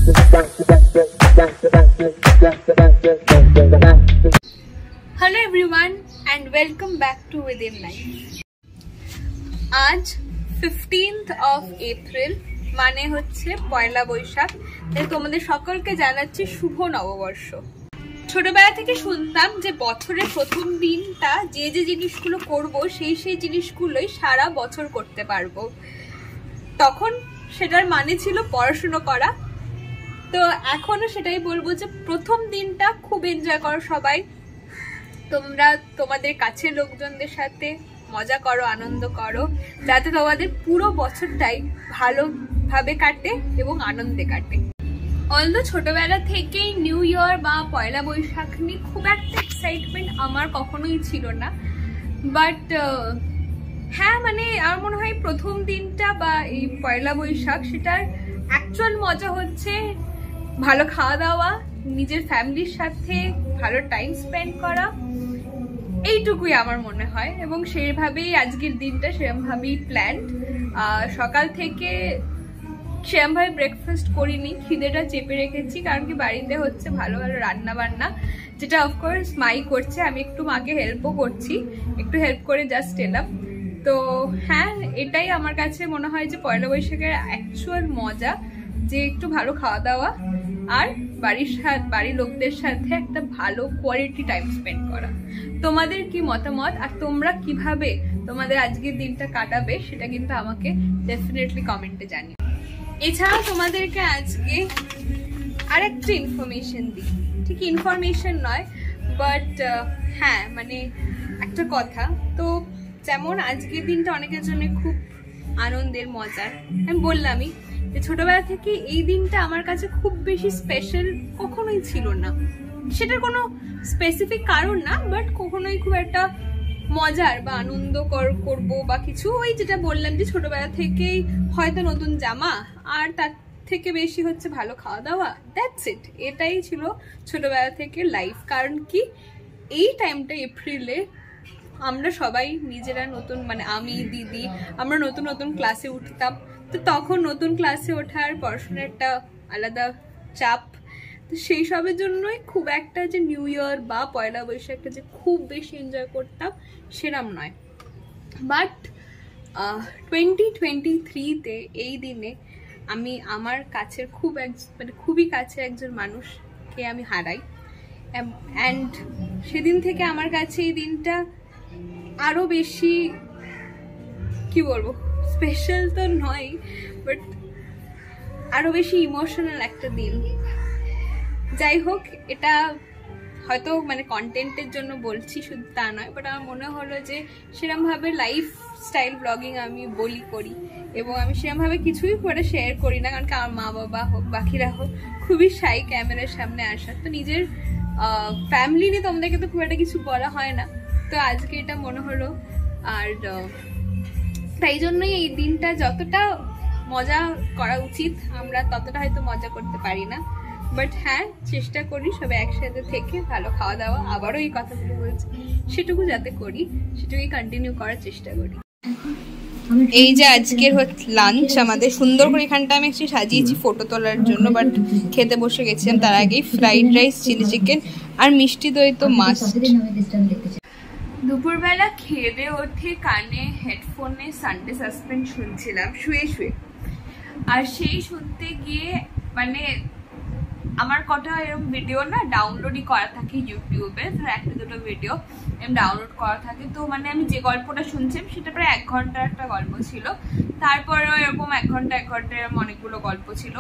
Hello everyone and welcome back to Within Life. आज 15th of April মানে হচ্ছে পয়লা বৈশাখ। তাই তোমাদের সকলকে জানাচ্ছি শুভ নববর্ষ। ছোটবেলা থেকে শুনতাম যে বছরের প্রথম দিনটা যে যে জিনিসগুলো করব সেই জিনিসগুলোই সারা বছর করতে পারবো। তখন সেটার মানে ছিল পড়াশোনা করা। তো এখনো সেটাই বলবো যে প্রথম দিনটা খুব এনজয় করো সবাই। তোমরা তোমাদের কাছের লোকজনদের সাথে মজা করো, আনন্দ করো, যাতে তোমাদের পুরো বছরটাই ভালোভাবে কাটে এবং আনন্দে কাটে। অলদো ছোটবেলা থেকেই নিউ ইয়ার বা পয়লা বৈশাখ নিয়ে খুব একটা এক্সাইটমেন্ট আমার কখনোই ছিল না। বাট হ্যাঁ, মানে আমার মনে হয় প্রথম দিনটা বা এই পয়লা বৈশাখ সেটার অ্যাকচুয়াল মজা হচ্ছে ভালো খাওয়া দাওয়া, নিজের ফ্যামিলির সাথে ভালো টাইম স্পেন্ড করা, এইটুকুই আমার মনে হয়। এবং সেইভাবেই আজকের দিনটা সেরকমভাবেই প্ল্যান। সকাল থেকে সেরকমভাবে ব্রেকফাস্ট করিনি, খিদেটা চেপে রেখেছি, কারণ কি বাড়িতে হচ্ছে ভালো ভালো রান্না বান্না, যেটা অফকোর্স মাই করছে। আমি একটু মাকে হেল্পও করছি, একটু হেল্প করে জাস্ট এলাম। তো হ্যাঁ, এটাই আমার কাছে মনে হয় যে পয়লা বৈশাখের অ্যাকচুয়াল মজা, যে একটু ভালো খাওয়া দাওয়া আর বাড়ির লোকদের সাথে একটা ভালো কোয়ালিটি টাইম স্পেন্ড করা। তোমাদের কি মতামত আর তোমরা কিভাবে তোমাদের আজকের দিনটা কাটাবে সেটা কিন্তু আমাকে ডেফিনেটলি কমেন্টে জানিও। এছাড়াও তোমাদেরকে আজকে আরেকটা ইনফরমেশন দিই, ঠিক ইনফরমেশন নয় বাট হ্যাঁ মানে একটা কথা। তো যেমন আজকের দিনটা অনেকের জন্য খুব আনন্দের, মজার। আমি বললামই যে ছোটবেলা থেকে এই দিনটা আমার কাছে খুব বেশি স্পেশাল কখনোই ছিল না। সেটার কোনো স্পেসিফিক কারণ না, বাট কখনোই খুব একটা মজার বা আনন্দ করবো বা কিছু, ওই যেটা বললাম যে ছোটবেলা থেকেই হয়তো নতুন জামা আর তার থেকে বেশি হচ্ছে ভালো খাওয়া দাওয়া, দ্যাটস ইট। এটাই ছিল ছোটবেলা থেকে লাইফ। কারণ কি এই টাইমটা এপ্রিলে আমরা সবাই নিজেরা নতুন, মানে আমি, দিদি, আমরা নতুন নতুন ক্লাসে উঠতাম। তো তখন নতুন ক্লাসে ওঠার পড়াশোনার একটা আলাদা চাপ। তো সেই সবের জন্যই খুব একটা যে নিউ ইয়ার বা পয়লা বৈশাখটা যে খুব বেশি এনজয় করতাম সেরম নয়। বাট 2023-তে এই দিনে আমি আমার কাছের খুবই কাছের একজন মানুষকে আমি হারাই। অ্যান্ড সেদিন থেকে আমার কাছে এই দিনটা আরো বেশি, কি বলবো, স্পেশাল তো নয় বাট আরো বেশি ইমোশনাল একটা দিন। যাই হোক, এটা হয়তো মানে কন্টেন্টের জন্য বলছি শুধু তা নয়, বাট আমার মনে হলো যে সেরকমভাবে লাইফ স্টাইল ব্লগিং আমি করি এবং আমি সেরকমভাবে কিছুই করে শেয়ার করি না, কারণ কি আমার মা বাবা হোক বাকিরা হোক খুবই শাই ক্যামেরার সামনে আসা। তো নিজের ফ্যামিলি নিয়ে তোমাদেরকে তো খুব একটা কিছু বলা হয় না। তো আজকে এটা মনে হলো, আর তাই জন্যই এই দিনটা যতটা মজা করা উচিত আমরা ততটা হয়তো মজা করতে পারি না। বাট হ্যাঁ, চেষ্টা করি সবাই একসাথে থেকে ভালো খাওয়া দাওয়া, আবারও এই কথাগুলো বলছি, সেটুকু যাতে করি, সেটুকুই কন্টিনিউ করার চেষ্টা করি। এই যে আজকের লাঞ্চ আমাদের সুন্দর করে এখানটা আমি একটু সাজিয়েছি ফটো তোলার জন্য, বাট খেতে বসে গেছিলাম তার আগেই। ফ্রাইড রাইস, চিলি চিকেন আর মিষ্টি দই তো মাস্ট। দুপুরবেলা খেয়ে দিয়ে ওঠে কানে হেডফোনে সানডে সাসপেন্স শুনছিলাম শুয়ে শুয়ে। আর সেই শুনতে গিয়ে মানে আমার কটা এরকম ভিডিও না ডাউনলোডই করা থাকে ইউটিউবে, ধর একটা দুটো ভিডিও এরকম ডাউনলোড করা থাকে। তো মানে আমি যে গল্পটা শুনছিলাম সেটা প্রায় 1 ঘন্টার একটা গল্প ছিল। তারপরেও এরকম 1 ঘন্টা এরকম অনেকগুলো গল্প ছিল।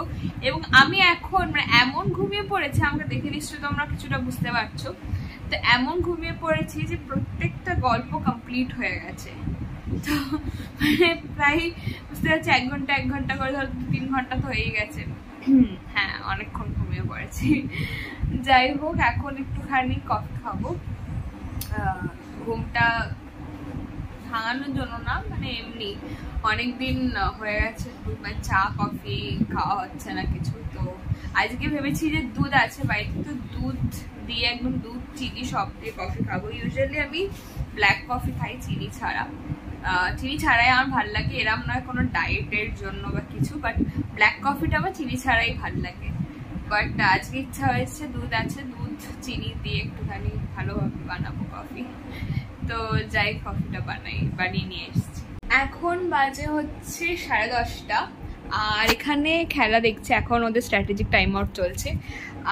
এবং আমি এখন মানে এমন ঘুমিয়ে পড়েছি, আমাকে দেখে নিশ্চয়ই তোমরা কিছুটা বুঝতে পারছো। তো এমন ঘুমিয়ে পড়েছি যে প্রত্যেকটা গল্প কমপ্লিট হয়ে গেছে। তো মানে প্রায় বুঝতে পারছি 1 ঘন্টা করে ধর 3 ঘন্টা তো হয়েই গেছে। হ্যাঁ, অনেকক্ষণ ঘুমিয়ে পড়েছি। যাই হোক, এখন একটুখানি কফি খাবো, ঘুমটা ভাঙানোর জন্য না, মানে এমনি অনেকদিন হয়ে গেছে চা কফি খাওয়া হচ্ছে না কিছু। তো আজকে ভেবেছি যে দুধ আছে বাড়িতে, তো দুধ দিয়ে একদম দুধ চিনি সব দিয়ে কফি খাবো। ইউজুয়ালি আমি ব্ল্যাক কফি খাই চিনি ছাড়া। চিনি ছাড়াই আমার ভাল লাগে, এরম নয় কোনো ডায়েটের জন্য বা কিছু, বাট ব্ল্যাক কফিটা আমার চিনি ছাড়াই ভাল লাগে। বাট আজকে ইচ্ছা হয়েছে, দুধ আছে, দুধ চিনি দিয়ে একটুখানি ভালোভাবে বানাবো কফি। তো যাই কফিটা বানিয়ে নিয়ে এসেছি। এখন বাজে হচ্ছে 10:30 আর এখানে খেলা দেখছে, এখন ওদের স্ট্র্যাটেজিক টাইম আউট চলছে।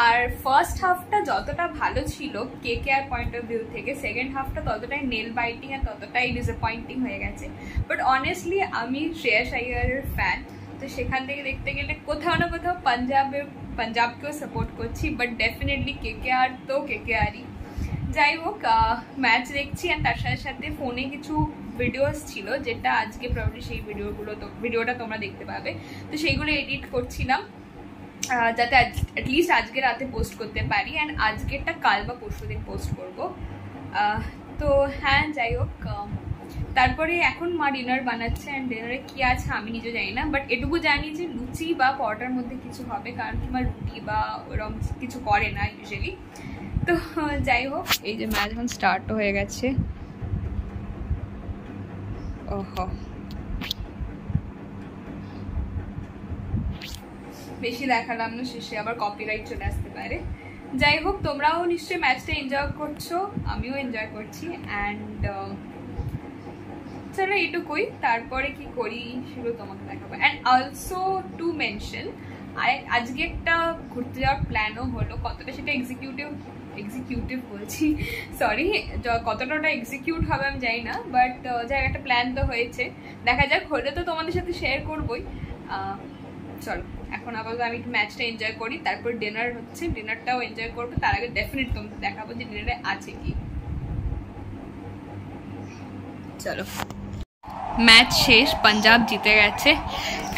আর ফার্স্ট হাফটা যতটা ভালো ছিল কেকেআর পয়েন্ট অফ ভিউ থেকে, সেকেন্ড হাফটা ততটাই নেল বাইটিং আর ততটাই ডিসঅ্যাপয়েন্টিং হয়ে গেছে। বাট অনেস্টলি আমি শ্রেয়াস আইয়ারের ফ্যান, তো সেখান থেকে দেখতে গেলে কোথাও না কোথাও পাঞ্জাবকেও সাপোর্ট করছি, বাট ডেফিনেটলি কেকেআর তো কেকেআরই। যাই হোক, ম্যাচ দেখছি আর তার সাথে সাথে ফোনে কিছু ভিডিওস ছিল, যেটা আজকে প্রবলি সেই ভিডিওটা তোমরা দেখতে পাবে। তো সেইগুলো এডিট করছিলাম যাতে অ্যাটলিস্ট আজকে রাতে পোস্ট করতে পারি, অ্যান্ড আজকেরটা কাল বা পরশু দিন পোস্ট করবো। তো হ্যাঁ, যাই হোক, তারপরে এখন মা ডিনার বানাচ্ছে, অ্যান্ড ডিনারে কি আছে আমি নিজে জানি না, বাট এটুকু জানি যে লুচি বা পরোটার মধ্যে কিছু হবে, কারণ কি মা রুটি বা ওরকম কিছু করে না ইউজুয়ালি। তো যাই হোক, এই যে ম্যাচ এখন স্টার্টও হয়ে গেছে। ওহো, বেশি দেখালাম না, শেষে আবার কপিরাইট চলে আসতে পারে। যাই হোক, তোমরাও নিশ্চয়ই ম্যাচটা এনজয় করছো, আমিও এনজয় করছি। অ্যান্ড চলো এইটুকুই, তারপরে কি করি সেগুলো তোমাকে দেখাবো। অ্যান্ড অলসো টু মেনশন, আজকে একটা ঘুরতে যাওয়ার প্ল্যানও হলো, কতটা সেটা এক্সিকিউটিভ বলছি, সরি, কতটা ওটা এক্সিকিউট হবে আমি জানি না, বাট যাই একটা প্ল্যান তো হয়েছে, দেখা যাক, হলে তো তোমাদের সাথে শেয়ার করবোই। চলো এখন আপাতত আমি একটু ম্যাচটা এনজয় করি, তারপর ডিনার হচ্ছে, ডিনারটাও এনজয় করবো। তার আগে ডেফিনেট তোমাদের দেখাবো যে ডিনারে আছে কি। চলো, ম্যাচ শেষ, পাঞ্জাব জিতে গেছে।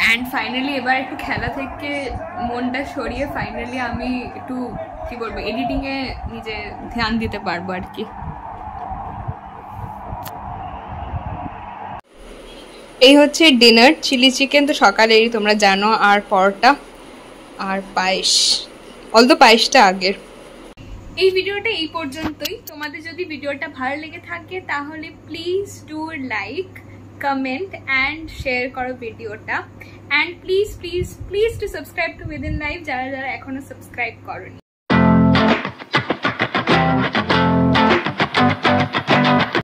অ্যান্ড ফাইনালি এবার একটু খেলা থেকে মনটা সরিয়ে ফাইনালি আমি একটু কি বলবো, এডিটিংয়ে নিজে ধ্যান দিতে পারবো আর কি। এই হচ্ছে ডিনার, চিলি চিকেন তো সকালেরই তোমরা জানো, আর পরোটা আর পায়েস, অলদো পায়েসটা আগের। এই ভিডিওটা এই পর্যন্তই। তোমাদের যদি ভিডিওটা ভালো লেগে থাকে তাহলে please do like, comment and share করো ভিডিওটা। And please please please to subscribe to within life, যারা যারা এখনো সাবস্ক্রাইব করোনি।